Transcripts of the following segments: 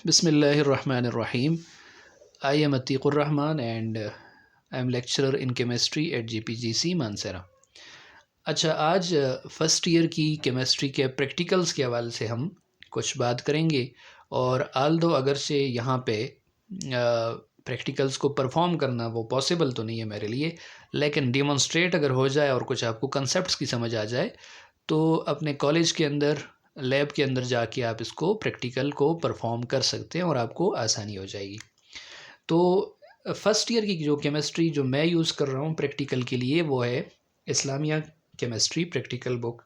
Bismillahirrahmanirrahim. I am Atiqur Rahman and I am lecturer in chemistry at GPGC मानसरा। अच्छा, आज first year की chemistry के practicals के हवाले से हम कुछ बात करेंगे। और आल्दो अगर से यहाँ पे प्रैक्टिकल्स को परफॉर्म करना वो पॉसिबल तो नहीं है मेरे लिए, लेकिन डिमॉन्स्ट्रेट अगर हो जाए और कुछ आपको कंसेप्ट्स की समझ आ जाए तो अपने कॉलेज के अंदर लैब के अंदर जाके आप इसको प्रैक्टिकल को परफॉर्म कर सकते हैं और आपको आसानी हो जाएगी। तो फर्स्ट ईयर की जो केमिस्ट्री जो मैं यूज़ कर रहा हूँ प्रैक्टिकल के लिए वो है इस्लामिया केमिस्ट्री प्रैक्टिकल बुक।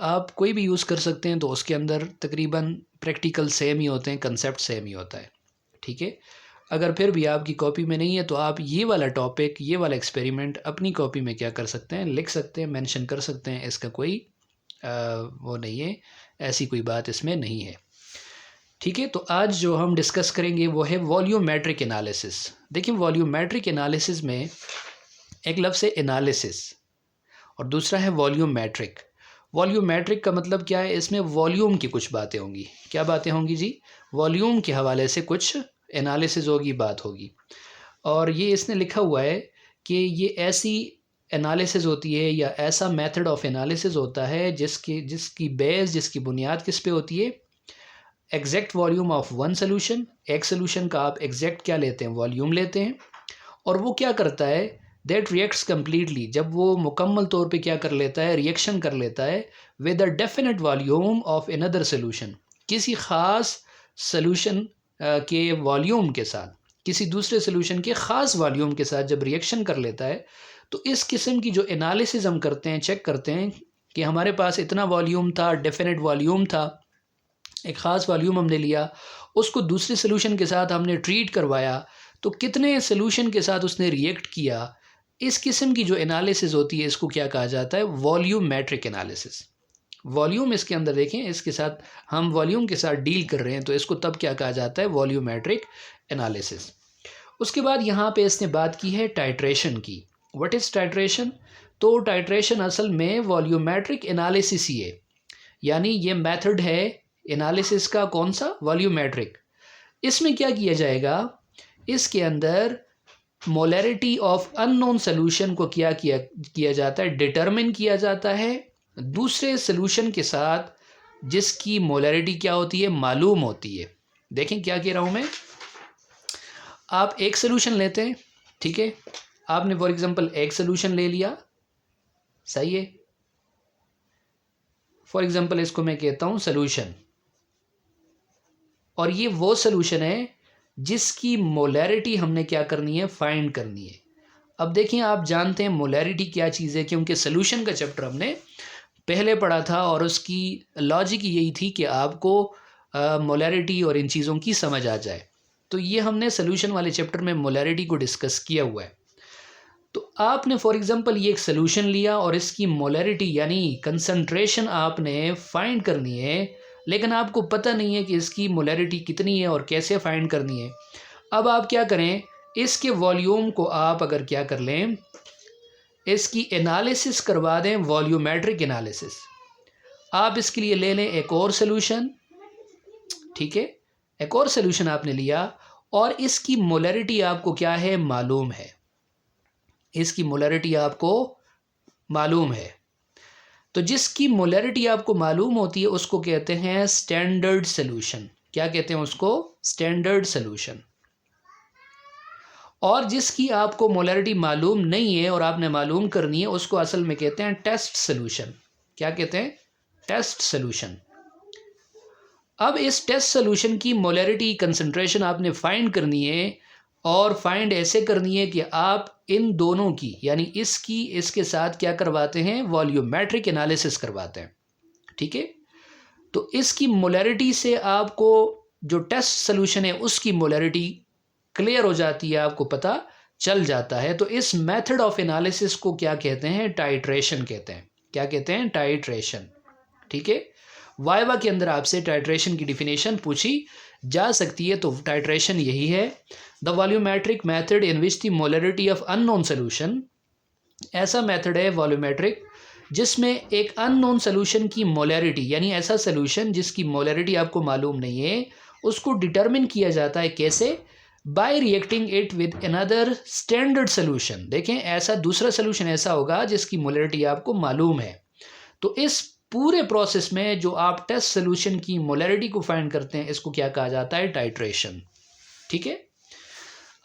आप कोई भी यूज़ कर सकते हैं, तो उसके अंदर तकरीबन प्रैक्टिकल सेम ही होते हैं, कंसेप्ट सेम ही होता है। ठीक है, अगर फिर भी आपकी कॉपी में नहीं है तो आप ये वाला टॉपिक, ये वाला एक्सपेरिमेंट अपनी कॉपी में क्या कर सकते हैं, लिख सकते हैं, मेंशन कर सकते हैं। इसका कोई वो नहीं है, ऐसी कोई बात इसमें नहीं है। ठीक है, तो आज जो हम डिस्कस करेंगे वो है वॉल्यूमेट्रिक एनालिसिस। देखिए, वॉल्यूमेट्रिक एनालिसिस में एक लफ्ज़ है एनालिसिस और दूसरा है वॉल्यूमेट्रिक। वॉल्यूमेट्रिक का मतलब क्या है, इसमें वॉल्यूम की कुछ बातें होंगी। क्या बातें होंगी जी? वॉल्यूम के हवाले से कुछ एनालिसिस होगी, बात होगी। और ये इसने लिखा हुआ है कि ये ऐसी एनालिसिस होती है या ऐसा मेथड ऑफ एनालिसिस होता है जिसकी बेस, जिसकी बुनियाद किस पे होती है? Exact volume of one solution. एक सोल्यूशन का आप एग्जैक्ट क्या लेते हैं? वॉल्यूम लेते हैं। और वो क्या करता है? दैट रिएक्ट्स कम्प्लीटली, जब वो मुकम्मल तौर पे क्या कर लेता है, रिएक्शन कर लेता है with a definite volume of another solution. किसी ख़ास सोल्यूशन के वॉल्यूम के साथ, किसी दूसरे सोल्यूशन के ख़ास वॉल्यूम के साथ जब रिएक्शन कर लेता है, तो इस किस्म की जो एनालिसिस हम करते हैं, चेक करते हैं कि हमारे पास इतना वॉल्यूम था, डेफिनेट वॉल्यूम था, एक ख़ास वॉल्यूम हमने लिया, उसको दूसरे सोल्यूशन के साथ हमने ट्रीट करवाया, तो कितने सोल्यूशन के साथ उसने रिएक्ट किया। इस किस्म की जो एनालिसिस होती है इसको क्या कहा जाता है? Volumetric analysis. वॉल्यूम इसके अंदर देखें, इसके साथ हम वॉल्यूम के साथ डील कर रहे हैं, तो इसको तब क्या कहा जाता है? Volumetric analysis. उसके बाद यहाँ पे इसने बात की है टाइट्रेशन की। What is titration? तो टाइट्रेशन असल में वॉल्यूमेट्रिक एनालिसिस ही है, यानी ये मेथड है एनालिसिस का। कौन सा? वॉल्यूमेट्रिक। इसमें क्या किया जाएगा? इसके अंदर मोलैरिटी ऑफ अननोन सोल्यूशन को क्या किया जाता है? डिटरमिन किया जाता है दूसरे सोल्यूशन के साथ जिसकी मोलैरिटी क्या होती है? मालूम होती है। देखें क्या कह रहा हूँ मैं। आप एक सोल्यूशन लेते हैं, ठीक है, आपने फॉर एग्जांपल एक सोल्यूशन ले लिया, सही है। फॉर एग्जांपल इसको मैं कहता हूँ सोल्यूशन, और ये वो सोल्यूशन है जिसकी मोलैरिटी हमने क्या करनी है? फाइंड करनी है। अब देखिए, आप जानते हैं मोलैरिटी क्या चीज़ है, क्योंकि सोल्यूशन का चैप्टर हमने पहले पढ़ा था और उसकी लॉजिक यही थी कि आपको मोलैरिटी और इन चीज़ों की समझ आ जाए। तो ये हमने सोल्यूशन वाले चैप्टर में मोलैरिटी को डिस्कस किया हुआ है। तो आपने फॉर एग्जांपल ये एक सोल्यूशन लिया और इसकी मोलैरिटी यानी कंसंट्रेशन आपने फाइंड करनी है, लेकिन आपको पता नहीं है कि इसकी मोलैरिटी कितनी है और कैसे फाइंड करनी है। अब आप क्या करें? इसके वॉल्यूम को आप अगर क्या कर लें, इसकी एनालिसिस करवा दें, वॉल्यूमेट्रिक एनालिसिस। आप इसके लिए ले लें एक और सोल्यूशन, ठीक है, एक और सोल्यूशन आपने लिया और इसकी मोलैरिटी आपको क्या है? मालूम है। इसकी मोलैरिटी आपको मालूम है। तो जिसकी मोलैरिटी आपको मालूम होती है उसको कहते हैं स्टैंडर्ड सोल्यूशन। क्या कहते हैं उसको? Standard solution. और जिसकी आपको मोलैरिटी मालूम नहीं है और आपने मालूम करनी है, उसको असल में कहते हैं टेस्ट सोल्यूशन। क्या कहते हैं? Test solution. अब इस टेस्ट सोल्यूशन की मोलैरिटी कंसंट्रेशन आपने फाइंड करनी है, और फाइंड ऐसे करनी है कि आप इन दोनों की यानी इसकी इसके साथ क्या करवाते हैं? वॉल्यूमेट्रिक एनालिसिस करवाते हैं। ठीक है, तो इसकी मोलैरिटी से आपको जो टेस्ट सोल्यूशन है उसकी मोलैरिटी क्लियर हो जाती है, आपको पता चल जाता है। तो इस मेथड ऑफ एनालिसिस को क्या कहते हैं? टाइट्रेशन कहते हैं। क्या कहते हैं? टाइट्रेशन। ठीक है, वाइवा के अंदर आपसे टाइट्रेशन की डिफिनेशन पूछी जा सकती है, तो टाइट्रेशन यही है, the volumetric method in which the molarity of unknown solution. ऐसा मेथड है वॉल्यूमेट्रिक जिसमें एक अननोन सोल्यूशन की मोलैरिटी, यानी ऐसा सोल्यूशन जिसकी मोलैरिटी आपको मालूम नहीं है, उसको डिटर्मिन किया जाता है कैसे? Bye reacting it with another standard solution. देखें, ऐसा दूसरा सोल्यूशन ऐसा होगा जिसकी मोलरिटी आपको मालूम है। तो इस पूरे प्रोसेस में जो आप टेस्ट सोल्यूशन की मोलरिटी को फाइंड करते हैं, इसको क्या कहा जाता है? टाइट्रेशन। ठीक है।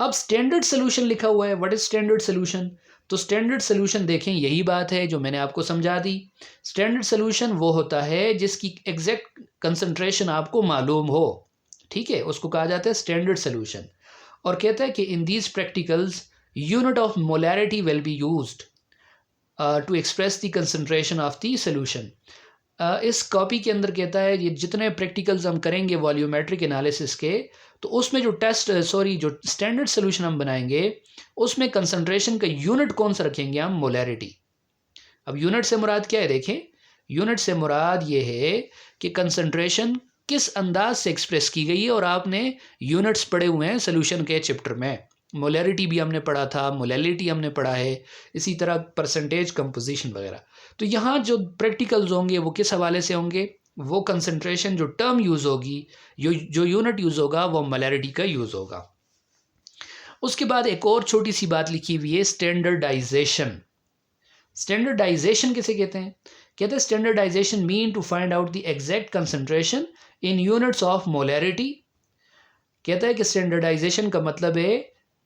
अब स्टैंडर्ड सोल्यूशन लिखा हुआ है। What is standard solution? तो स्टैंडर्ड सोल्यूशन देखें, यही बात है जो मैंने आपको समझा दी। स्टैंडर्ड सोल्यूशन वो होता है जिसकी एग्जैक्ट कंसंट्रेशन आपको मालूम हो। ठीक है, उसको कहा जाता है स्टैंडर्ड सोल्यूशन। और कहता है कि in these practicals unit of molarity will be used to express the concentration of the solution. इस कॉपी के अंदर कहता है ये जितने प्रैक्टिकल्स हम करेंगे वॉल्यूमेट्रिक एनालिसिस के, तो उसमें जो जो स्टैंडर्ड सोल्यूशन हम बनाएंगे उसमें कंसंट्रेशन का यूनिट कौन सा रखेंगे हम? मोलैरिटी। अब यूनिट से मुराद क्या है? देखें, यूनिट से मुराद ये है कि कंसंट्रेशन किस अंदाज से एक्सप्रेस की गई है, और आपने यूनिट्स पढ़े हुए हैं सोल्यूशन के चैप्टर में। मोलैरिटी भी हमने पढ़ा था, मोलैलिटी हमने पढ़ा है, इसी तरह परसेंटेज, कंपोजिशन वगैरह। तो यहाँ जो प्रैक्टिकल्स होंगे वो किस हवाले से होंगे? वो कंसंट्रेशन जो टर्म यूज़ होगी, जो यूनिट यूज़ होगा, वो मोलैरिटी का यूज़ होगा। उसके बाद एक और छोटी सी बात लिखी हुई है, स्टैंडर्डाइजेशन। स्टैंडर्डाइजेशन किसे कहते हैं? कहते हैं standardization mean to find out the exact concentration in units of molarity. कहता है कि स्टैंडर्डाइजेशन का मतलब है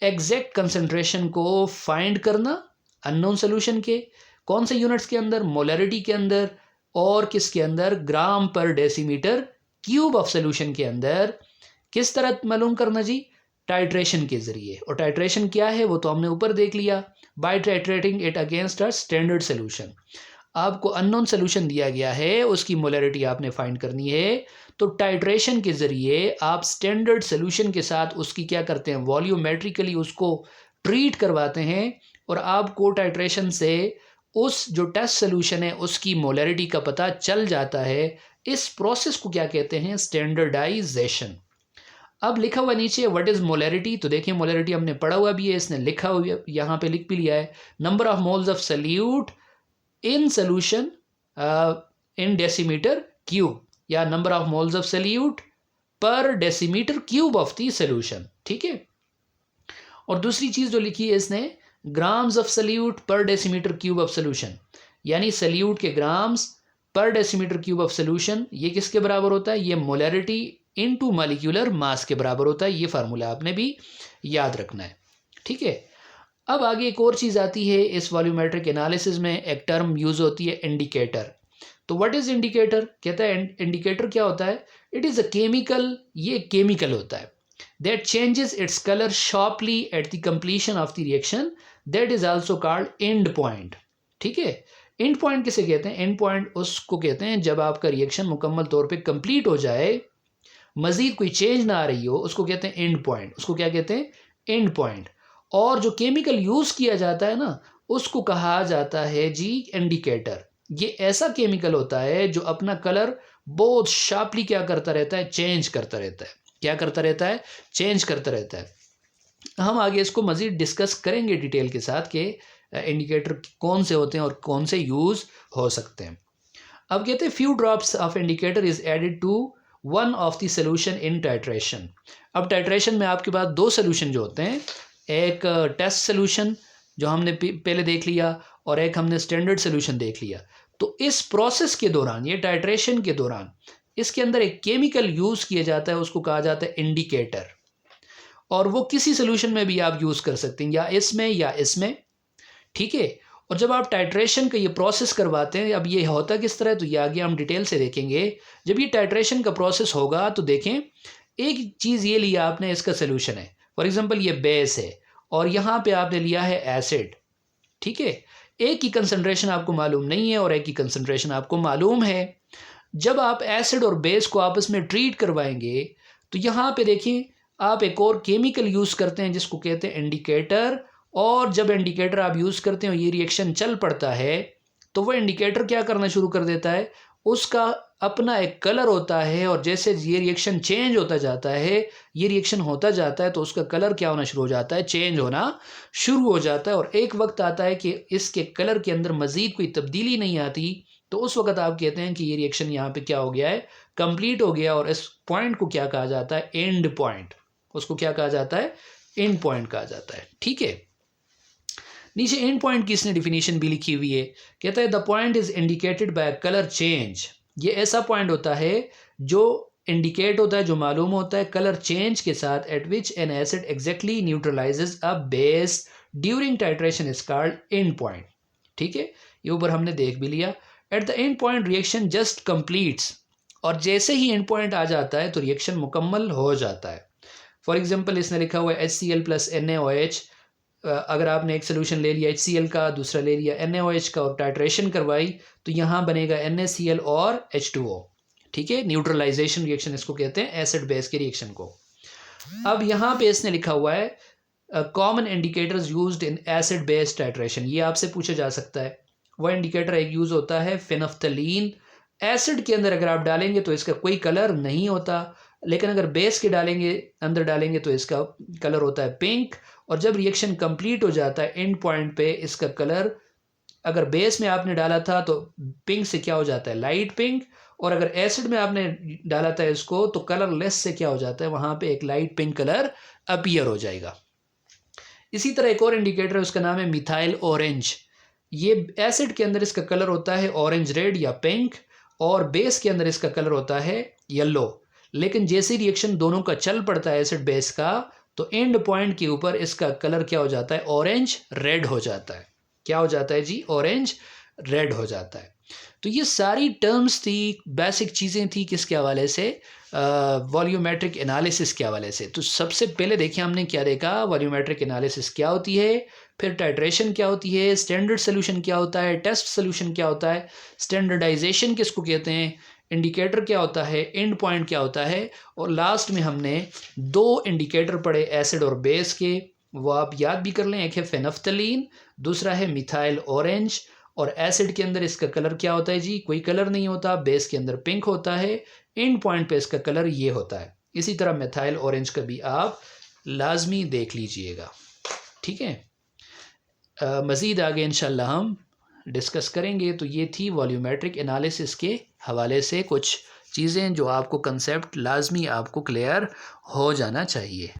एग्जैक्ट कंसंट्रेशन को फाइंड करना अननोन सोल्यूशन के, कौन से यूनिट्स के अंदर? मोलैरिटी के अंदर। और किसके अंदर? ग्राम पर डेसीमीटर क्यूब ऑफ सोल्यूशन के अंदर। किस तरह मालूम करना जी? टाइट्रेशन के जरिए। और टाइट्रेशन क्या है वो तो हमने ऊपर देख लिया, by titrating it against a standard solution. आपको अननोन सोल्यूशन दिया गया है, उसकी मोलैरिटी आपने फाइंड करनी है, तो टाइट्रेशन के ज़रिए आप स्टैंडर्ड सोल्यूशन के साथ उसकी क्या करते हैं? वॉल्यूमेट्रिकली उसको ट्रीट करवाते हैं, और आपको टाइट्रेशन से उस जो टेस्ट सोल्यूशन है उसकी मोलैरिटी का पता चल जाता है। इस प्रोसेस को क्या कहते हैं? स्टैंडर्डाइजेशन। अब लिखा हुआ नीचे व्हाट इज मोलैरिटी, तो देखिए मोलैरिटी हमने पढ़ा हुआ भी है, इसने लिखा हुआ यहाँ पे लिख भी लिया है, number of moles of solute in solution in decimetre cube, या number of moles of solute per decimetre cube of the solution. ठीक है। और दूसरी चीज जो लिखी है इसने, grams of solute per decimetre cube of solution, यानी सल्यूट के grams per decimetre cube of solution, ये किसके बराबर होता है? ये मोलैरिटी इनटू मॉलिक्यूलर मास के बराबर होता है। ये फार्मूला आपने भी याद रखना है। ठीक है। अब आगे एक और चीज़ आती है इस वॉल्यूमेट्रिक एनालिसिस में, एक टर्म यूज़ होती है इंडिकेटर। तो व्हाट इज़ इंडिकेटर? कहता है इंडिकेटर क्या होता है? इट इज़ अ केमिकल, ये केमिकल होता है that changes its colour sharply at the completion of the reaction, that is also called and point. ठीक है। एंड पॉइंट किसे कहते हैं? एंड पॉइंट उसको कहते हैं जब आपका रिएक्शन मुकम्मल तौर पे कंप्लीट हो जाए, मजीद कोई चेंज ना आ रही हो, उसको कहते हैं एंड पॉइंट। उसको क्या कहते हैं? And point. और जो केमिकल यूज़ किया जाता है ना, उसको कहा जाता है जी इंडिकेटर। ये ऐसा केमिकल होता है जो अपना कलर बहुत शार्पली क्या करता रहता है? चेंज करता रहता है। क्या करता रहता है? चेंज करता रहता है। हम आगे इसको मज़ीद डिस्कस करेंगे डिटेल के साथ कि इंडिकेटर कौन से होते हैं और कौन से यूज़ हो सकते हैं। अब कहते हैं few drops of indicator is added to one of the solution in titration. अब टाइट्रेशन में आपके पास दो सोल्यूशन जो होते हैं, एक टेस्ट सोल्यूशन जो हमने पहले देख लिया, और एक हमने स्टैंडर्ड सोल्यूशन देख लिया। तो इस प्रोसेस के दौरान, ये टाइट्रेशन के दौरान, इसके अंदर एक केमिकल यूज़ किया जाता है, उसको कहा जाता है इंडिकेटर। और वो किसी सोल्यूशन में भी आप यूज़ कर सकते हैं, या इसमें या इसमें। ठीक है। और जब आप टाइट्रेशन का ये प्रोसेस करवाते हैं, अब ये होता किस तरह, तो ये आगे हम डिटेल से देखेंगे। जब ये टाइट्रेशन का प्रोसेस होगा तो देखें, एक चीज़ ये लिया आपने, इसका सोल्यूशन है, फॉर एग्जांपल ये बेस है, और यहाँ पे आपने लिया है एसिड। ठीक है। एक की कंसंट्रेशन आपको मालूम नहीं है और एक की कंसंट्रेशन आपको मालूम है। जब आप एसिड और बेस को आपस में ट्रीट करवाएंगे, तो यहाँ पे देखिए आप एक और केमिकल यूज़ करते हैं जिसको कहते हैं इंडिकेटर। और जब इंडिकेटर आप यूज़ करते हो, ये रिएक्शन चल पड़ता है, तो वो इंडिकेटर क्या करना शुरू कर देता है? उसका अपना एक कलर होता है, और जैसे ये रिएक्शन चेंज होता जाता है, ये रिएक्शन होता जाता है, तो उसका कलर क्या होना शुरू हो जाता है? चेंज होना शुरू हो जाता है। और एक वक्त आता है कि इसके कलर के अंदर मज़ीद कोई तब्दीली नहीं आती, तो उस वक्त आप कहते हैं कि ये रिएक्शन यहाँ पे क्या हो गया है, कंप्लीट हो गया, और इस पॉइंट को क्या कहा जाता है, एंड पॉइंट। उसको क्या कहा जाता है, एंड पॉइंट कहा जाता है। ठीक है, नीचे एंड पॉइंट की इसने डिफिनीशन भी लिखी हुई है, कहता है the point is indicated by colour change. ये ऐसा पॉइंट होता है जो इंडिकेट होता है, जो मालूम होता है कलर चेंज के साथ, eight which N acid exactly न्यूट्रलाइजेज a base during titration is called and point. ठीक है, ये ऊपर हमने देख भी लिया। At the end point reaction just completes, और जैसे ही एंड पॉइंट आ जाता है तो रिएक्शन मुकम्मल हो जाता है। फॉर एग्जाम्पल इसने लिखा हुआ है HCl प्लस NaOH। अगर आपने एक सोल्यूशन ले लिया HCl का, दूसरा ले लिया NaOH का, और टाइट्रेशन करवाई, तो यहाँ बनेगा NaCl और H2O। ठीक है, न्यूट्रलाइजेशन रिएक्शन इसको कहते हैं, एसिड बेस के रिएक्शन को। अब यहाँ पे इसने लिखा हुआ है common indicators used in acid base titration. ये आपसे पूछा जा सकता है। वह इंडिकेटर एक यूज होता है फेनफ्थलीन। एसिड के अंदर अगर आप डालेंगे तो इसका कोई कलर नहीं होता, लेकिन अगर बेस के अंदर डालेंगे तो इसका कलर होता है पिंक। और जब रिएक्शन कंप्लीट हो जाता है एंड पॉइंट पे, इसका कलर अगर बेस में आपने डाला था तो पिंक से क्या हो जाता है, लाइट पिंक। और अगर एसिड में आपने डाला था इसको तो कलरलेस से क्या हो जाता है, वहां पे एक लाइट पिंक कलर अपीयर हो जाएगा। इसी तरह एक और इंडिकेटर है, उसका नाम है मिथाइल ऑरेंज। ये एसिड के अंदर इसका कलर होता है ऑरेंज रेड या पिंक, और बेस के अंदर इसका कलर होता है येलो। लेकिन जैसे रिएक्शन दोनों का चल पड़ता है एसिड बेस का, तो एंड पॉइंट के ऊपर इसका कलर क्या हो जाता है, ऑरेंज रेड हो जाता है। क्या हो जाता है जी, ऑरेंज रेड हो जाता है। तो ये सारी टर्म्स थी, बेसिक चीज़ें थी, किसके हवाले से, वॉल्यूमेट्रिक एनालिसिस के हवाले से। तो सबसे पहले देखिए हमने क्या देखा, वॉल्यूमेट्रिक एनालिसिस क्या होती है, फिर टाइट्रेशन क्या होती है, स्टैंडर्ड सोल्यूशन क्या होता है, टेस्ट सोल्यूशन क्या होता है, स्टैंडर्डाइजेशन किसको कहते हैं, इंडिकेटर क्या होता है, एंड पॉइंट क्या होता है, और लास्ट में हमने 2 इंडिकेटर पढ़े एसिड और बेस के, वो आप याद भी कर लें। एक है फेनफ्थलीन, दूसरा है मिथाइल ऑरेंज। और एसिड के अंदर इसका कलर क्या होता है जी, कोई कलर नहीं होता, बेस के अंदर पिंक होता है, एंड पॉइंट पे इसका कलर ये होता है। इसी तरह मिथाइल ऑरेंज का भी आप लाजमी देख लीजिएगा। ठीक है, मज़ीद आगे इंशाल्लाह हम डिस्कस करेंगे। तो ये थी वॉल्यूमेट्रिक एनालिसिस के हवाले से कुछ चीज़ें जो आपको कंसेप्ट लाजमी आपको क्लियर हो जाना चाहिए।